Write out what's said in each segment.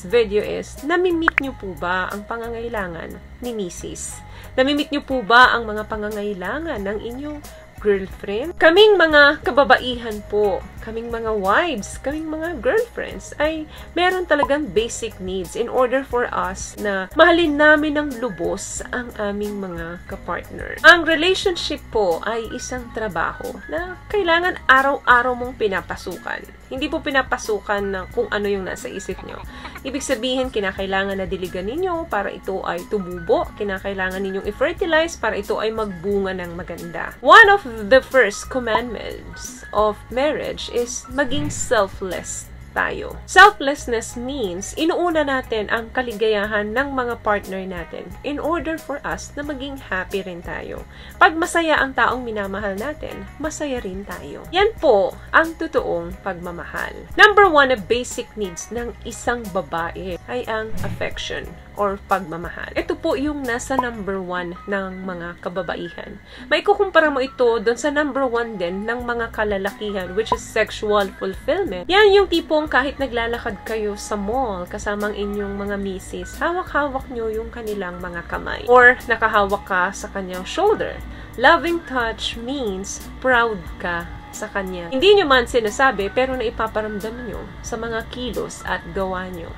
video is, nami-meet nyo po ba ang pangangailangan ni Mrs.? Nami-meet nyo po ba ang mga pangangailangan ng inyong girlfriend? Kaming mga kababaihan po, kaming mga wives, kaming mga girlfriends, ay meron talagang basic needs in order for us na mahalin namin ng lubos ang aming mga kapartner. Ang relationship po ay isang trabaho na kailangan araw-araw mong pinapasukan. Hindi po pinapasukan na kung ano yung nasa isip nyo. Ibig sabihin, kinakailangan na diligan ninyo para ito ay tumubo. Kinakailangan ninyong i-fertilize para ito ay magbunga ng maganda. One of the first commandments of marriage is maging selfless tayo. Selflessness means inuuna natin ang kaligayahan ng mga partner natin in order for us na maging happy rin tayo. Pag masaya ang taong minamahal natin, masaya rin tayo. Yan po ang totoong pagmamahal. Number 1 na basic needs ng isang babae ay ang affection or pagmamahal. Ito po yung nasa number 1 ng mga kababaihan. May kukumpara mo ito doon sa number 1 din ng mga kalalakihan, which is sexual fulfillment. Yan yung tipong kahit naglalakad kayo sa mall kasamang inyong mga misis, hawak-hawak nyo yung kanilang mga kamay. Or nakahawak ka sa kanyang shoulder. Loving touch means proud ka sa kanya. Hindi nyo man sinasabi, pero naipaparamdam nyo sa mga kilos at gawa nyo.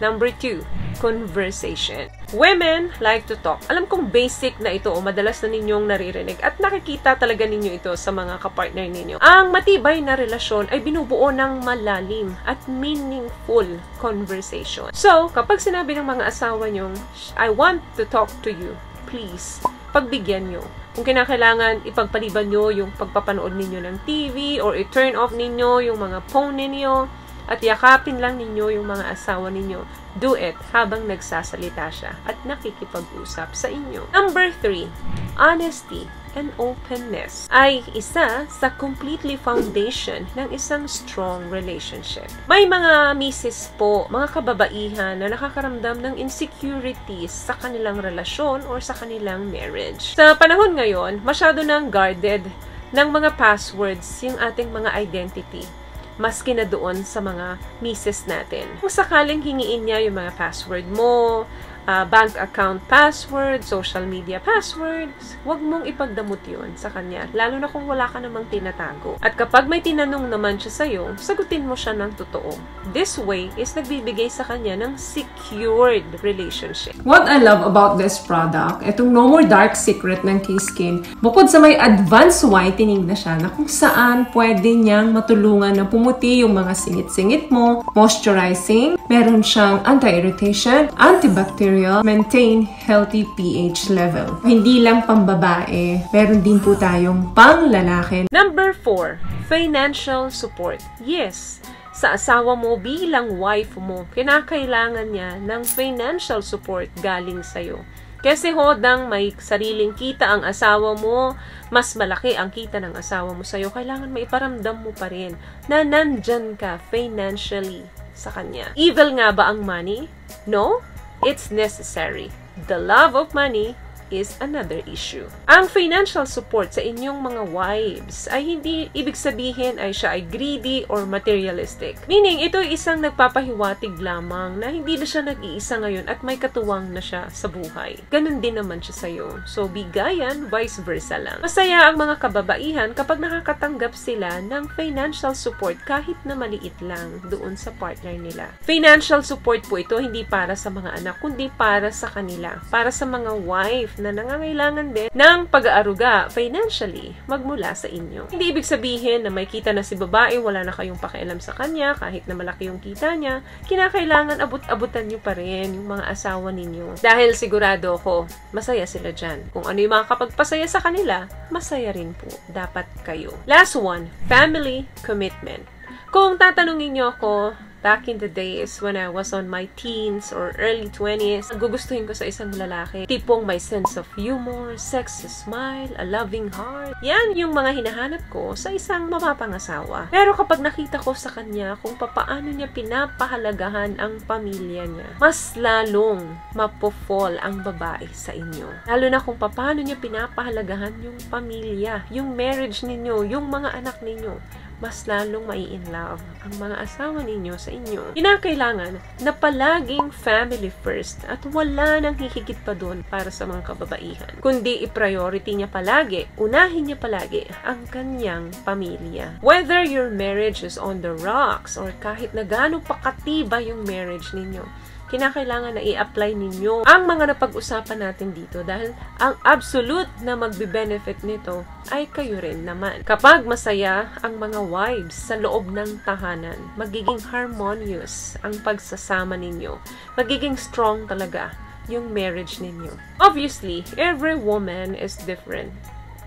Number 2, conversation. Women like to talk. Alam kong basic na ito o madalas na ninyong naririnig at nakikita talaga ninyo ito sa mga kapartner ninyo. Ang matibay na relasyon ay binubuo ng malalim at meaningful conversation. So, kapag sinabi ng mga asawa nyong, I want to talk to you, please, pagbigyan nyo. Kung kinakailangan, ipagpaliban nyo yung pagpapanood ninyo ng TV or i-turn off ninyo yung mga phone ninyo at yakapin lang ninyo yung mga asawa ninyo. Do it habang nagsasalita siya at nakikipag-usap sa inyo. Number 3, honesty and openness ay isa sa completely foundation ng isang strong relationship. May mga misis po, mga kababaihan na nakakaramdam ng insecurities sa kanilang relasyon or sa kanilang marriage. Sa panahon ngayon, masyado nang guarded ng mga passwords yung ating mga identity. Maski na doon sa mga misis natin. Kung sakaling hingiin niya yung mga password mo, bank account password, social media passwords, huwag mong ipagdamot yun sa kanya. Lalo na kung wala ka namang tinatago. At kapag may tinanong naman siya sa'yo, sagutin mo siya ng totoo. This way is nagbibigay sa kanya ng secured relationship. What I love about this product, itong No More Dark Secret ng K-Skin, bukod sa may advanced whitening na siya na kung saan pwede niyang matulungan na pumuti yung mga singit-singit mo, moisturizing, meron siyang anti-irritation, antibacterial, maintain healthy pH level. Hindi lang pambabae, meron din po tayong pang-lalaki. Number 4, financial support. Yes, sa asawa mo bilang wife mo, kinakailangan niya ng financial support galing sa'yo. Kasi hodang may sariling kita ang asawa mo, mas malaki ang kita ng asawa mo sa'yo, kailangan maiparamdam mo pa rin na nandyan ka financially sa kanya. Evil nga ba ang money? No? It's necessary. The love of money is another issue. Ang financial support sa inyong mga wives ay hindi ibig sabihin ay siya ay greedy or materialistic. Meaning, ito ay isang nagpapahiwatig lamang na hindi na siya nag-iisa ngayon at may katuwang na siya sa buhay. Ganon din naman siya sa'yo. So, bigayan, vice versa lang. Masaya ang mga kababaihan kapag nakakatanggap sila ng financial support kahit na maliit lang doon sa partner nila. Financial support po ito hindi para sa mga anak, kundi para sa kanila. Para sa mga wife na nangangailangan din ng pag-aaruga financially magmula sa inyo. Hindi ibig sabihin na may kita na si babae, wala na kayong pakialam sa kanya, kahit na malaki yung kita niya, kinakailangan abot-abutan nyo pa rin yung mga asawa ninyo. Dahil sigurado ako, masaya sila dyan. Kung ano yung makakapagpasaya sa kanila, masaya rin po. Dapat kayo. Last one, family commitment. Kung tatanungin nyo ako, back in the days when I was on my teens or early 20s, gugustuhin ko sa isang lalaki. Tipong may sense of humor, sexy smile, a loving heart. Yan yung mga hinahanap ko sa isang mapapangasawa. Pero kapag nakita ko sa kanya kung papaano niya pinapahalagahan ang pamilya niya, mas lalong mapofall ang babae sa inyo. Lalo na kung papaano niya pinapahalagahan yung pamilya, yung marriage ninyo, yung mga anak ninyo. mas lalong mai-in-love ang mga asawa ninyo sa inyo. Kinakailangan na palaging family first at wala nang hihigit pa doon para sa mga kababaihan. Kundi i-priority niya palagi, unahin niya palagi ang kanyang pamilya. Whether your marriage is on the rocks or kahit na gaano pakatibay yung marriage ninyo, kinakailangan na i-apply ninyo ang mga napag-usapan natin dito dahil ang absolute na magbe-benefit nito ay kayo rin naman. Kapag masaya ang mga wives sa loob ng tahanan, magiging harmonious ang pagsasama ninyo. Magiging strong talaga yung marriage ninyo. Obviously, every woman is different.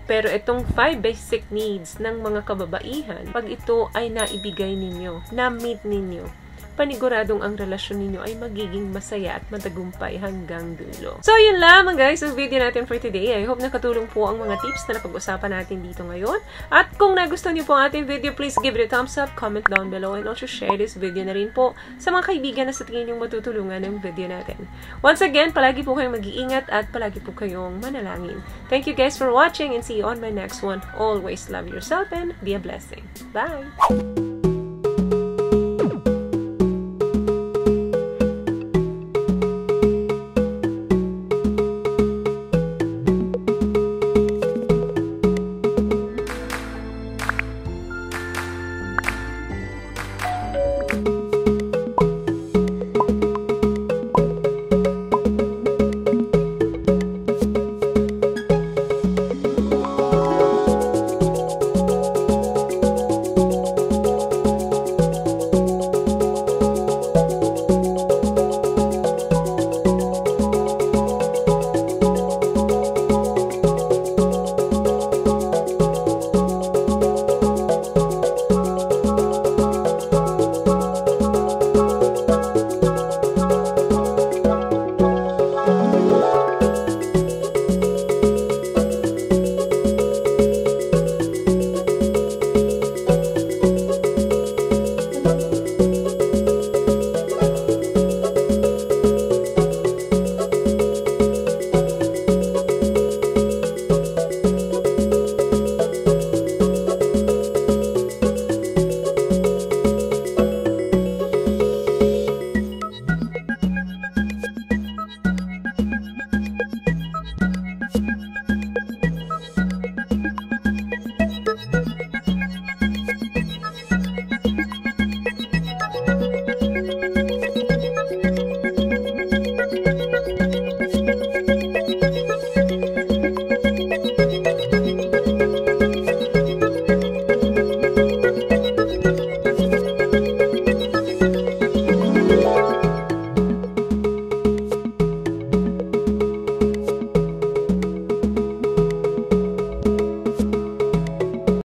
Pero itong 5 basic needs ng mga kababaihan, pag ito ay naibigay ninyo, na-meet ninyo, paniguradong ang relasyon ninyo ay magiging masaya at matagumpay hanggang dulo. So, yun lamang guys ang video natin for today. I hope nakatulong po ang mga tips na napag-usapan natin dito ngayon. At kung nagustuhan niyo po ang ating video, please give it a thumbs up, comment down below, and also share this video na rin po sa mga kaibigan na sa tingin niyong matutulungan ng video natin. Once again, palagi po kayong mag-iingat at palagi po kayong manalangin. Thank you guys for watching and see you on my next one. Always love yourself and be a blessing. Bye!